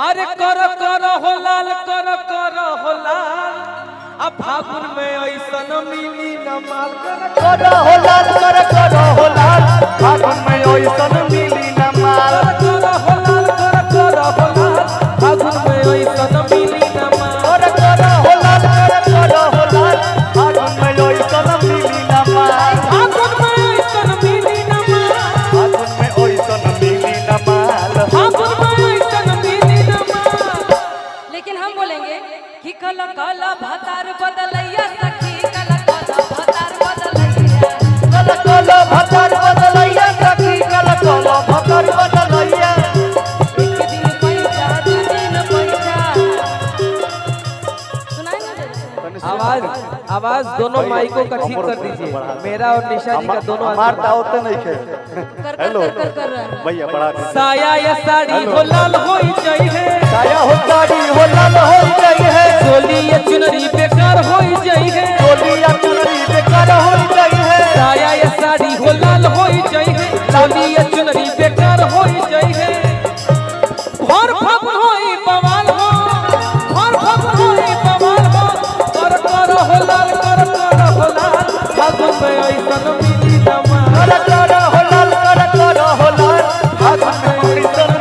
अरे कर हो लाल कर हो लाल अब फागुन में ऐसन मिली न माल कर हो लाल हो लाल फागुन में ऐसन मिली न माल कर हो लाल फागुन में ऐसन मिली न माल कर हो लाल फागुन में ऐसन मिली न माल फागुन में ऐसन मिली न माल फागुन में ऐसन मिली न माल फागुन में ऐसन मिली न माल। लेकिन हम बोलेंगे कि कल कल भतार बदलैया सखी कल कल भतार बदलैया कल कल भतार बदलैया सखी कल कल भतार बदलैया एक दिन पैसा दू दिन पैसा सुनाई ना दे आवाज आवाज दोनों माइकों का ठीक कर दीजिए, मेरा और निशा जी का दोनों हमार दावत नहीं है। हेलो कर भैया बड़ा साया या साड़ी हो लाल होई चाहिए साया हो साड़ी हो लाल हो चाहिए चोली या चुनरी बेकार होई चाहिए चोली या चुनरी बेकार हो चाहिए साया या साड़ी हो लाल होई चाहिए चोली या चुनरी बेकार होई चाहिए भर फागुन होई बवाल हो भर फागुन होई बवाल हो कर हो लाल हो लाल फागुन में ऐसन मिली न माल कर हो लाल फागुन में ऐसन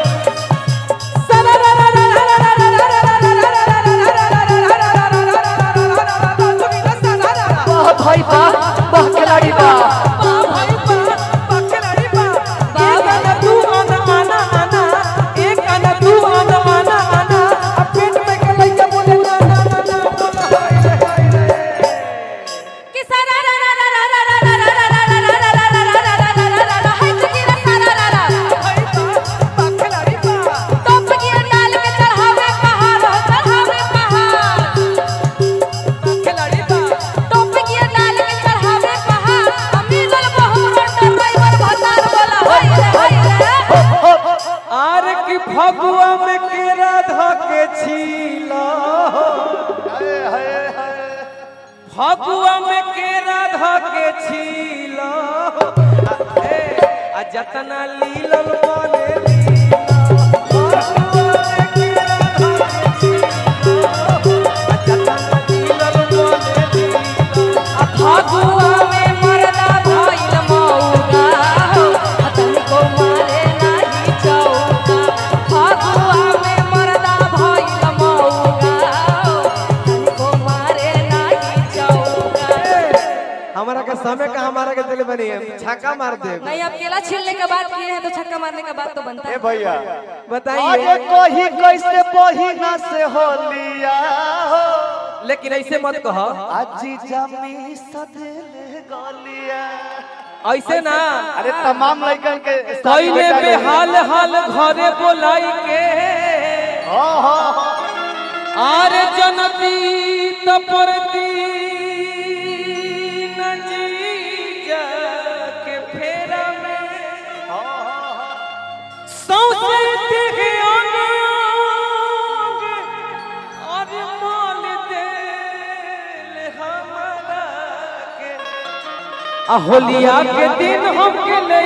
भाई बा वाह खिलाड़ी बा फगुआ में के राधा के छीला फगुआ में के राधा के छीला आ जतना लीलल बने फगुआ में मरदा भइल मौगा हो तनिको मारे नाही चौका फगुआ में मरदा भइल मौगा हो तनिको मारे नाही चौका। हमारा का समय का हमारा के दिल बनी है छक्का मार दे नहीं अब केला छीलने के बाद किए हैं तो छक्का मारने का बात तो बनता है। भैया बताइए आगे कोही कैसे बहिना से होलिया हो लेकिन ऐसे मत कहो आजी जमी सदेले गलिया ऐसे ना अरे तमाम लड़कन के कैले में हाल हाल घरे बोलाई के आरे जनती तपरती न जीजा के फेरा में सौसे देखे अंग और माल दे हमारा के होलिया के दिन हमके ले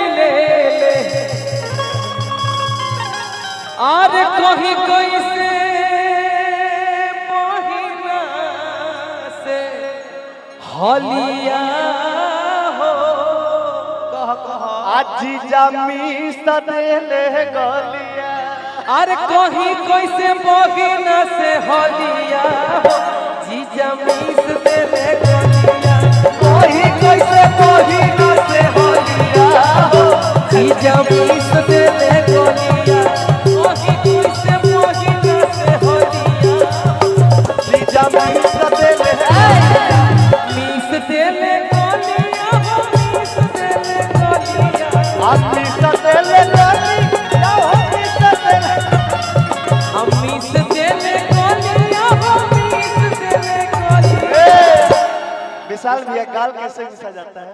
आरे कहीं कैसे महीना से होलिया हो कह आजी जमी सदेले गलिया अरे कहीं कैसे महीना से होलिया हो जीजा मीस देले गलिया कोही कैसे बहिना से होलिया हो जीजा मीस देले गलिया कहीं कैसे महीना से होलिया जी जमी सदेले मीस देले गलिया हो मीस देले गलिया आजी सदेले गलिया हो जी सदेले हम मीस देले गलिया हो मीस देले गलिया विशाल विशाल भैया गाल कैसे घुसा जाता है?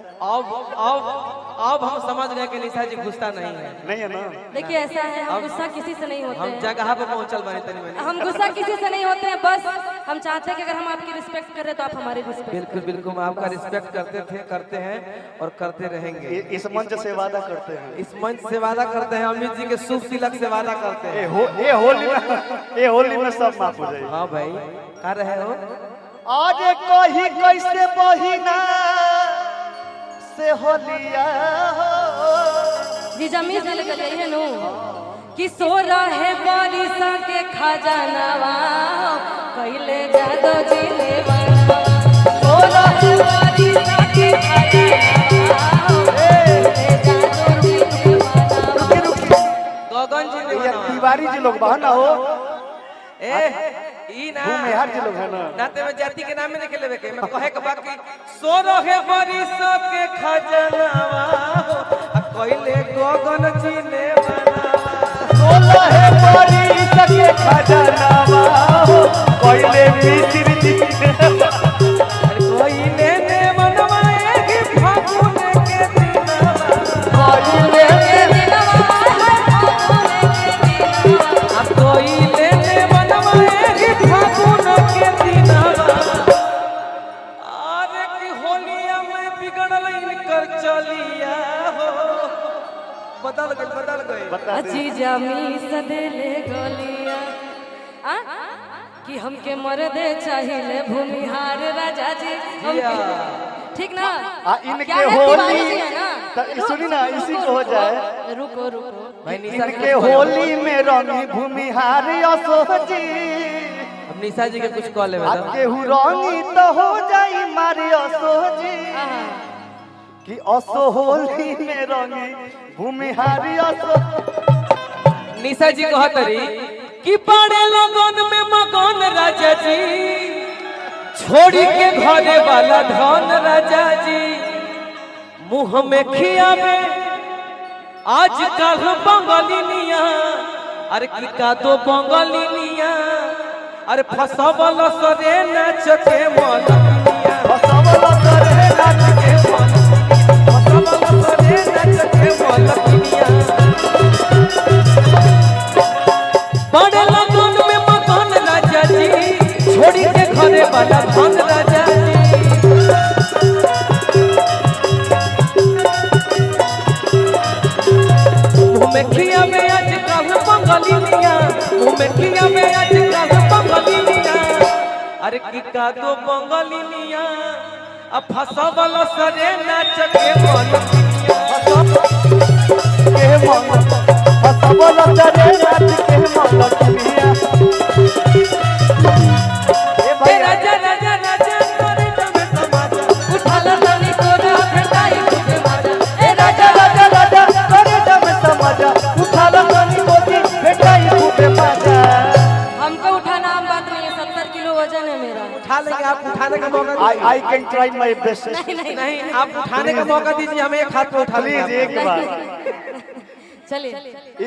अब हम समझ गए कि निशा जी गुस्सा नहीं है। नहीं है ना? देखिए ऐसा है, हम गुस्सा किसी से नहीं होते हम हैं। जगह पे पहुंचल बने तनी मनी। हम गुस्सा किसी से नहीं होते हैं, बस हम चाहते हैं कि अगर हम आपकी रिस्पेक्ट करें तो आप हमारी रिस्पेक्ट। बिल्कुल बिल्कुल, हम आपका रिस्पेक्ट करते थे, करते हैं और करते रहेंगे। इस मंच से वादा करते हैं। इस मंच से वादा करते हैं, अमित जी के शुभ तिलक से वादा करते हैं। ये होली में सब माफ हो जाएगा। हाँ भाई, कर रहे हो? आज कही कैसे बहिना से होलिया जी जमीन से लेकर गई है नु कि सो रहे बारिशा के खजानावा कैले जादो जी ने बनवा। सो रहे बारिशा के खजानावा कैले जादो जी ने बनवा। गगन जी ने ये बनावा। तिवारी जी लोग बहाना हो, ई ना भूमिहार जी लोग है ना। नाते में जाति के नाम में नहीं लेवे के, मैं कहे के बाकी सो रहे बारिशा के खजानावा आ कइले गगन जी ने बनावा। सोला है बारिश के खजानावा कोयले मिस्र जी कइले ने बनवाए कि फागुन के दिनवा। कोयले के दिनवा है फागुन के दिनवा। आ कइले ने बनवाए कि फागुन के दिनवा। अरे कि होलिया में बिगड़ल इनकर चलिया हो। बदल गई बता दे। अजी जामी सदेले गलिया आ कि हमके मर्दे चाहिए भूमिहार राजा जी हमके। ठीक ना? इनके क्या है, होली तिवारी जी है ना? सुनी ना, इसी को हो जाए। रुको रुको भाई निशा जी इनके होली में रंगी भूमिहार असोजी अब निशा जी के कुछ कॉल है मैडम। केहू रंगी तो हो जाई मारी असोजी कि असो होली में रंगी भूमिहारी असो। निशा जी कहतरी कि पड़े लगन में मगन राजा जी छोड़ी के घरे वाला धन राजा जी मुंह में खियावे आज कल बंगलिनिया। अरे की का दो बंगलिनिया, अरे फसबल सरे नाच के मलनिया। असवला करे नाच के फसबल सरे नाच के मलनिया। बड़े लगन में मगन राजा जी छोड़ी के घरे वाला धन राजा जी। मुँह में खिया में आज कल बंगलिनिया, मुँह में खिया में आज कल बंगलिनिया। अरे की का दो बंगलिनिया अब फसबल सरे नाच के मलनिया। के मन असवला करे नाच के मलकिया। ए भाई राजा राजा राजा तोरे जमे समाजा उठाला तनी तोरा भेटाई खूब मजा। ए राजा राजा राजा करे जब समझा उठाला तनी कोती बेटाई खूबे मजा। हमको उठाना आम बात नहीं है, 70 किलो वजन है मेरा। उठा लेंगे, आप उठाने का मौका दीजिए। I can try my best. नहीं, आप उठाने का मौका दीजिए, हमें एक हाथ पे उठा प्लीज लेंगे। एक बार चलिए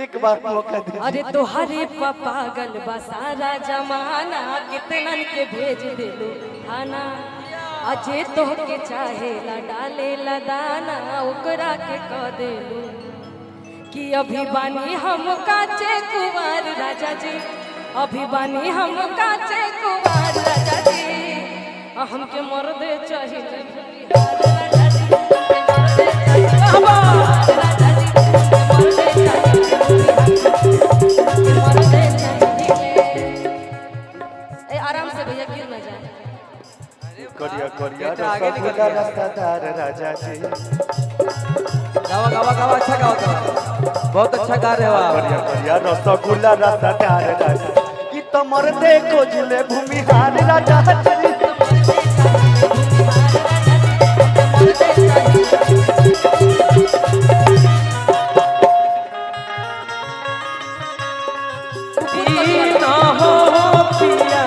एक बार मौका दीजिए। अरे तोहरे पागल बा सारा जमाना कितनन के भेज देलू थाना। अजे तोहके चाहे ला डाले ला दाना ओकरा के कह देलू कि अभी बानी हम काचे कुंवर राजा जी। अभी बानी हम काचे कुंवर राजा जी। हमके मर्दे चाहिए राजा जी। हमके मर्दे चाहिए राजा जी। आराम से भैया गिर न जाए। करिया करिया बेटा आगे निकल रसगुल्ला गया। रसदार राजा जी। गावा गावा गावा, अच्छा गाओ तो बहुत अच्छा गा रहे हो आप। करिया करिया रसगुल्ला रसदार राजा ई तो मर्दे को झूले भूमिहार राजा जी। ना हो पिया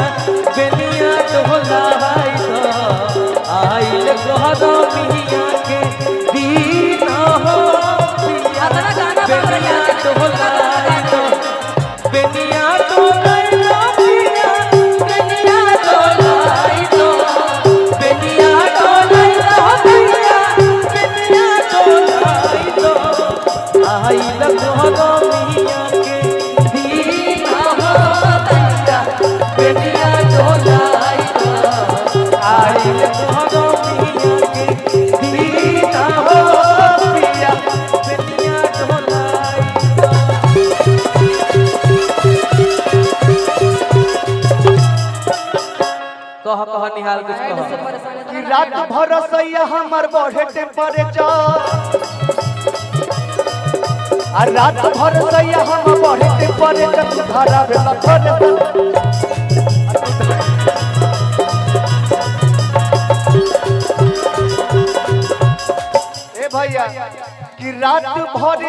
बेनिया ढोलाई तो आइल कहदो मिया के दीना हो पिया बेनिया ढोलाई तो बेनिया ढोलाई तो पिया बेनिया ढोलाई तो बेनिया ढोलाई कह निहाल कुछ ऐड से कह परेशान है, कि तो रात ना भर सैया हमर बढ़े टेम्परेचर आ रात भर सैया हम बढ़े टेम्परेचर धारा बेला थोड़े ए भैया कि रात भर